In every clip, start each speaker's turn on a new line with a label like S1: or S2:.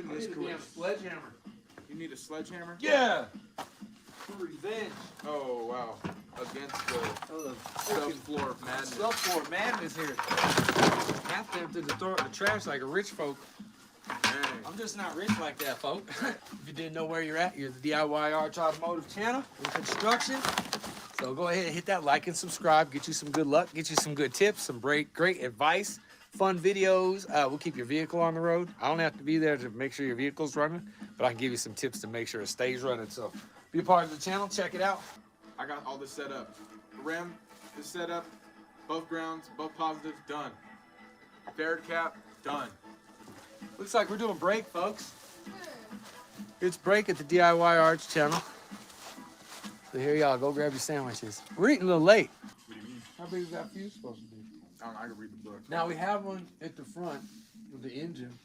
S1: Goodness gracious.
S2: Sledgehammer.
S1: You need a sledgehammer?
S2: Yeah. For revenge.
S1: Oh, wow. Against the subfloor of madness.
S2: Subfloor madness here. Half tempted to throw it in the trash like a rich folk.
S1: Dang.
S2: I'm just not rich like that, folk. If you didn't know where you're at, you're the DIY Arch Automotive channel in construction. So go ahead and hit that like and subscribe. Get you some good luck. Get you some good tips, some great advice, fun videos. We'll keep your vehicle on the road. I don't have to be there to make sure your vehicle's running, but I can give you some tips to make sure it stays running. So be a part of the channel. Check it out.
S1: I got all this set up. The rim is set up. Both grounds, both positives, done. Ferret cap, done.
S2: Looks like we're doing break, folks. It's break at the DIY Arch channel. So here y'all, go grab your sandwiches. We're eating a little late.
S1: What do you mean?
S2: How big is that fuse supposed to be?
S1: I don't know, I can read the book.
S2: Now we have one at the front with the engine,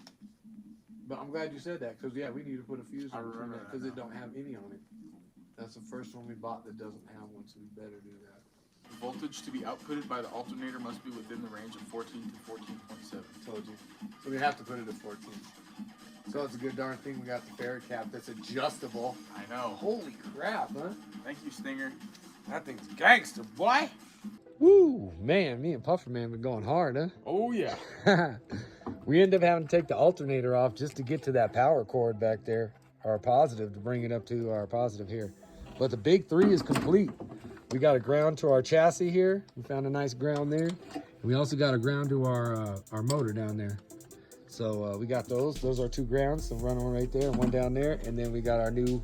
S2: but I'm glad you said that because yeah, we need to put a fuse on it because it don't have any on it. That's the first one we bought that doesn't have one, so we better do that.
S1: The voltage to be outputted by the alternator must be within the range of 14 to 14.7.
S2: Told you. So we have to put it at 14. So it's a good darn thing we got the ferret cap that's adjustable.
S1: I know.
S2: Holy crap, huh?
S1: Thank you, Stinger.
S2: That thing's gangster, boy. Woo, man, me and Puffer Man been going hard, huh?
S1: Oh, yeah.
S2: We ended up having to take the alternator off just to get to that power cord back there, our positive, to bring it up to our positive here. But the big 3 is complete. We got a ground to our chassis here. We found a nice ground there. We also got a ground to our motor down there. So we got those. Those are 2 grounds. So run one right there and one down there. And then we got our new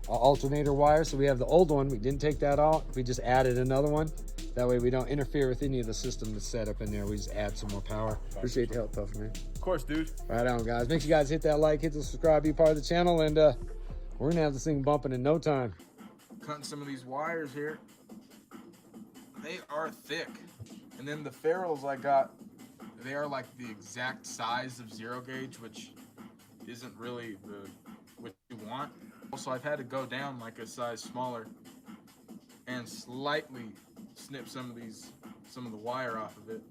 S2: alternator wire. So we have the old one. We didn't take that out. We just added another one. That way we don't interfere with any of the system that's set up in there. We just add some more power. Appreciate the help, Puffer Man.
S1: Of course, dude.
S2: Right on, guys. Make sure you guys hit that like, hit the subscribe, be part of the channel, and we're going to have this thing bumping in no time.
S1: Cutting some of these wires here. They are thick. And then the ferrules I got, they are like the exact size of 0 gauge, which isn't really what you want. Also, I've had to go down like a size smaller and slightly snip some of the wire off of it.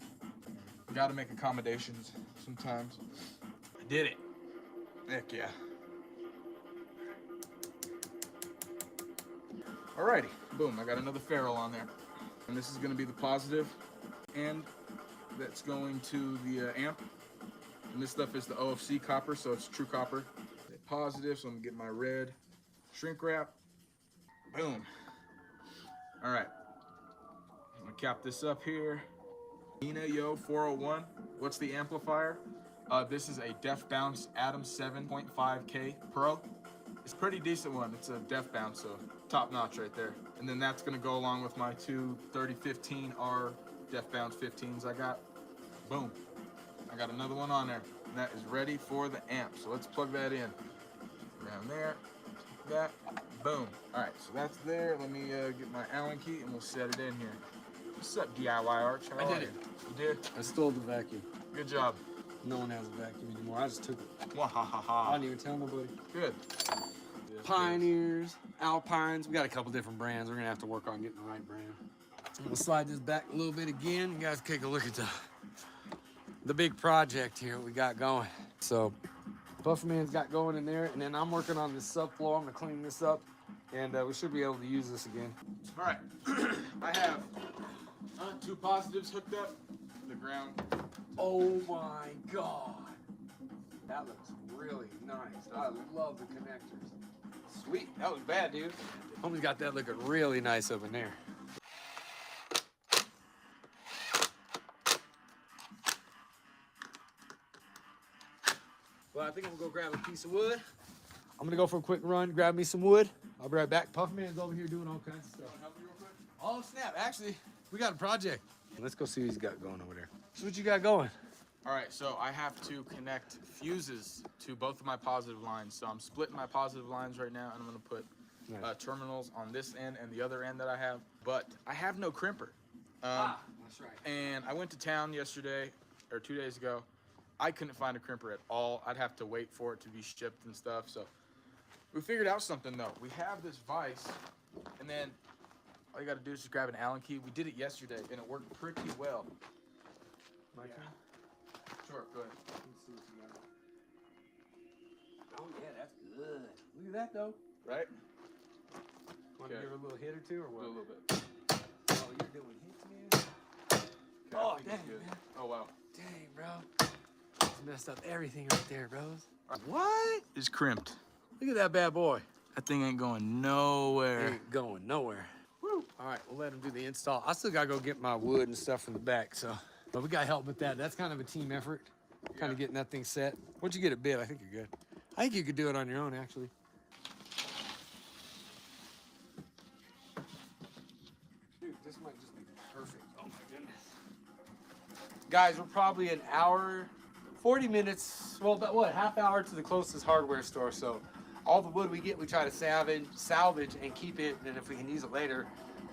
S1: Got to make accommodations sometimes. I did it. Heck yeah. Alrighty, boom, I got another ferrule on there. And this is going to be the positive, and that's going to the amp. And this stuff is the OFC copper, so it's true copper. Positive, so I'm going to get my red shrink wrap. Boom. Alright, I'm going to cap this up here. Nina Yo 401. What's the amplifier? This is a Def Bounce Atom 7.5K Pro. It's a pretty decent one. It's a Def Bounce, so top notch right there. And then that's gonna go along with my 2 3015R Def Bounce 15s I got. Boom. I got another one on there. And that is ready for the amp. So let's plug that in. Around there. That. Boom. Alright, so that's there. Let me get my Allen key and we'll set it in here. What's up, DIY Arch? How are you? You did?
S2: I stole the vacuum.
S1: Good job.
S2: No one has a vacuum anymore. I just took it.
S1: Wahahaha.
S2: I didn't even tell nobody.
S1: Good.
S2: Pioneers, Alpines. We got a couple different brands. We're going to have to work on getting the right brand. I'm going to slide this back a little bit again. You guys take a look at the big project here we got going. So Puffer Man's got going in there, and then I'm working on this subfloor. I'm going to clean this up, and we should be able to use this again.
S1: All right. I have 2 positives hooked up to the ground.
S2: Oh my God. That looks really nice. I love the connectors. Sweet. That was bad, dude. Homie's got that looking really nice up in there. Well, I think I'm gonna go grab a piece of wood. I'm gonna go for a quick run, grab me some wood. I'll be right back. Puffer Man's over here doing all kinds of stuff. Oh snap, actually, we got a project. Let's go see what he's got going over there. So what you got going?
S1: All right, so I have to connect fuses to both of my positive lines. So I'm splitting my positive lines right now, and I'm gonna put terminals on this end and the other end that I have. But I have no crimper.
S2: That's right.
S1: And I went to town yesterday, or 2 days ago. I couldn't find a crimper at all. I'd have to wait for it to be shipped and stuff. So we figured out something though. We have this vise, and then all you gotta do is just grab an Allen key. We did it yesterday, and it worked pretty well.
S2: My turn?
S1: Sure, go ahead.
S2: Let's see what you got. Oh yeah, that's good. Look at that though.
S1: Right?
S2: Want to give her a little hit or two or what?
S1: Do a little bit.
S2: Oh, you're doing hits, man.
S1: Okay,
S2: Oh,
S1: I think it's
S2: dang,
S1: good.
S2: man.
S1: Oh, wow.
S2: Dang, bro. It's messed up everything right there, bros. What?
S1: It's crimped.
S2: Look at that bad boy.
S1: That thing ain't going nowhere.
S2: Ain't going nowhere. Woo. All right, we'll let him do the install. I still gotta go get my wood and stuff from the back, so. But we got help with that. That's kind of a team effort, kind of getting that thing set. Once you get it bit, I think you're good. I think you could do it on your own, actually. Dude, this might just be perfect. Oh my goodness. Guys, we're probably an hour, 40 minutes, well, about what, half hour to the closest hardware store. So all the wood we get, we try to salvage and keep it. And if we can use it later,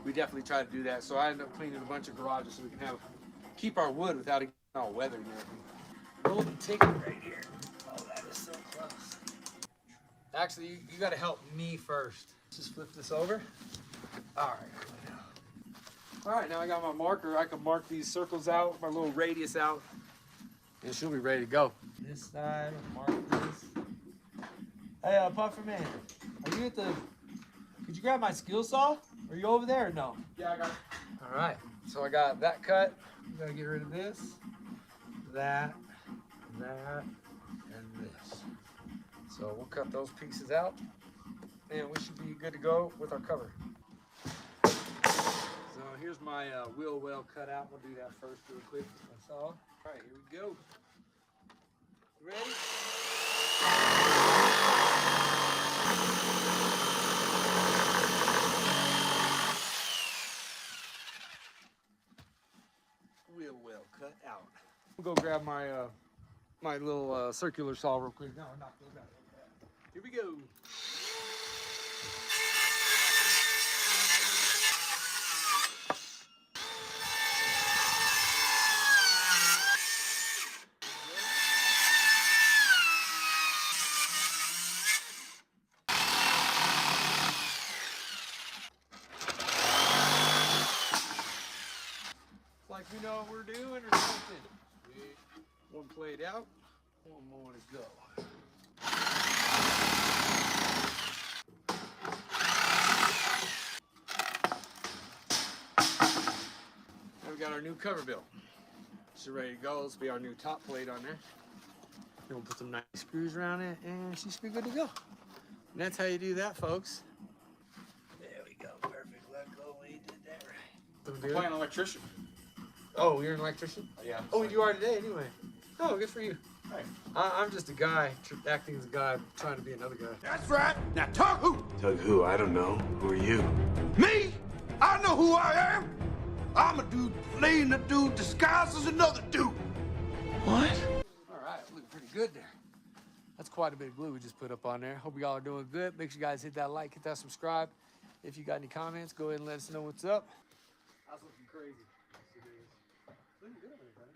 S2: we definitely try to do that. So I end up cleaning a bunch of garages so we can keep our wood without it getting all weathered and everything. Golden ticket right here. Oh, that is so close. Actually, you got to help me first. Just flip this over. All right. All right, now I got my marker. I can mark these circles out, my little radius out, and she'll be ready to go. This side, mark this. Hey, Puffer Man, are you at the? Could you grab my skill saw? Are you over there or no?
S1: Yeah, I got it.
S2: All right, so I got that cut. I'm gonna get rid of this, that, and this. So we'll cut those pieces out, and we should be good to go with our cover. So here's my wheel well cut out. We'll do that first real quick with my saw. All right, here we go. You ready? Wheel well cut out. We'll go grab my my little circular saw real quick. No, knock those out. Here we go. Like we know what we're doing or something. One played out, one more to go. Now we got our new cover built. She's ready to go. This will be our new top plate on there. Then we'll put some nice screws around it and she should be good to go. And that's how you do that, folks. There we go. Perfect. Let go. We did that right.
S1: I'm playing electrician.
S2: Oh, you're an electrician?
S1: Yeah.
S2: Oh, you are today anyway. Oh, good for you.
S1: Hey.
S2: I'm just a guy acting as a guy, trying to be another guy.
S3: That's right. Now talk who?
S4: Tug who? I don't know. Who are you?
S3: Me? I know who I am. I'm a dude playing a dude disguised as another dude.
S2: What? All right, looking pretty good there. That's quite a bit of glue we just put up on there. Hope y'all are doing good. Make sure you guys hit that like, hit that subscribe. If you got any comments, go ahead and let us know what's up. That's looking crazy. Looking good over there, buddy.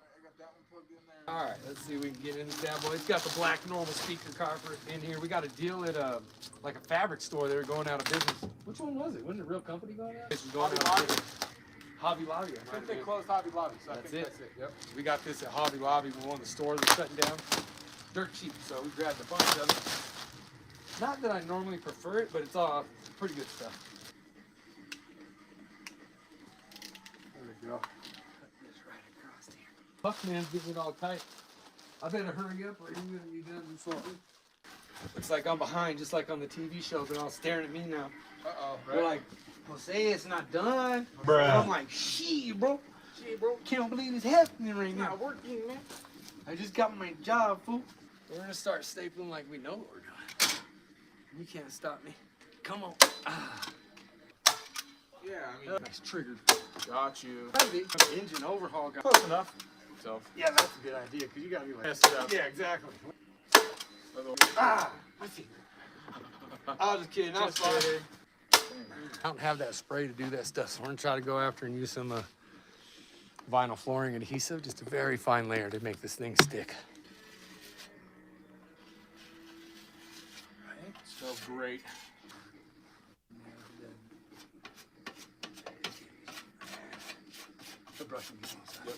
S1: I got that one plugged in there.
S2: All right, let's see if we can get into that boy. It's got the black normal speaker copper in here. We got a deal at like a fabric store. They were going out of business. Which one was it? Wasn't it a real company going out? It's going
S1: Hobby
S2: out of
S1: Lobby.
S2: business. Hobby Lobby.
S1: I think they closed Hobby Lobby, so I
S2: That's
S1: think
S2: it.
S1: that's it. Yep.
S2: We got this at Hobby Lobby when one of the stores was shutting down. Dirt cheap, so we grabbed a bunch of it. Not that I normally prefer it, but it's all pretty good stuff. There we go. Cut this right across here. Buckman's getting it all tight. I better hurry up or you're gonna be done before. Looks like I'm behind, just like on the TV show. They're all staring at me now.
S1: Uh-oh.
S2: They're like, Jose, it's not done.
S4: Bruh.
S2: And I'm like, shit, bro. Shit, bro. Can't believe it's happening right now.
S1: not working, man.
S2: I just got my job, fool. We're gonna start stapling like we know what we're doing. You can't stop me. Come on. Ah.
S1: Yeah, I mean,
S2: Nice triggered.
S1: got you.
S2: Maybe. Engine overhaul.
S1: Close enough. So,
S2: Yeah, that's a good idea, because you gotta be like,
S1: mess it up.
S2: yeah, exactly.
S1: Otherwise-
S2: Ah, my finger. I was just kidding. I was
S1: Just
S2: fine.
S1: kidding.
S2: I don't have that spray to do that stuff, so we're gonna try to go after and use some vinyl flooring adhesive, just a very fine layer to make this thing stick. Right?
S1: So great.
S2: The brush will get inside.
S1: Yep.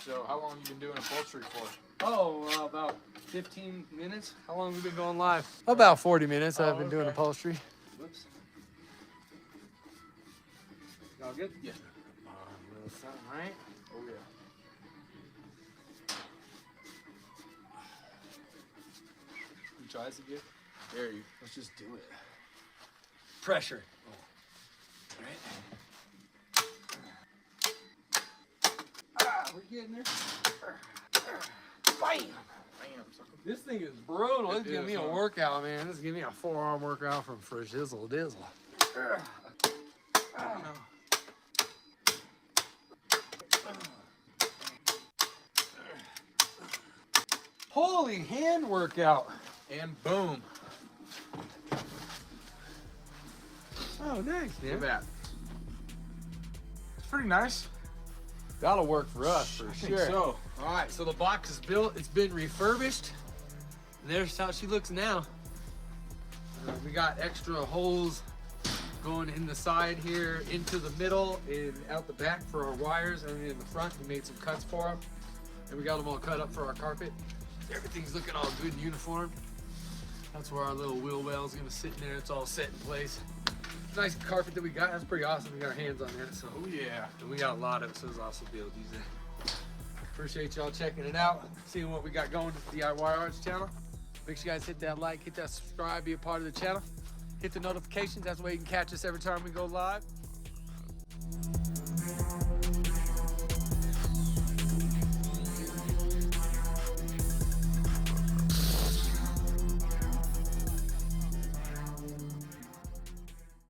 S1: So So how long you been doing upholstery for?
S2: Oh, about 15 minutes. How long have we been going live? About 40 minutes I've been doing
S1: okay.
S2: upholstery. Whoops. Y'all good?
S1: Yeah.
S2: A little something, right?
S1: Oh yeah.
S2: You try this again?
S1: There you. Let's just do it.
S2: Pressure. We're getting there.
S1: Bam! Bam.
S2: This thing is brutal. It's
S1: It
S2: giving me
S1: is,
S2: a
S1: huh?
S2: workout, man. This is giving me a forearm workout from for Shizzle Dizzle. Holy hand workout.
S1: And boom.
S2: Oh, nice,
S1: Look at
S2: man.
S1: that. It's pretty nice.
S2: That'll work for us for
S1: I
S2: sure.
S1: think so.
S2: All right, so the box is built. It's been refurbished. And there's how she looks now. We got extra holes going in the side here, into the middle, and out the back for our wires, and in the front we made some cuts for them. And we got them all cut up for our carpet. Everything's looking all good and uniform. That's where our little wheel well is gonna sit in there. It's all set in place. Nice carpet that we got. That's pretty awesome. We got our hands on that. So
S1: Oh yeah.
S2: and we got a lot of it, so it's awesome to be able to use it. Appreciate y'all checking it out, seeing what we got going to the DIY Arts channel. Make sure you guys hit that like, hit that subscribe, be a part of the channel. Hit the notifications. That's the way you can catch us every time we go live.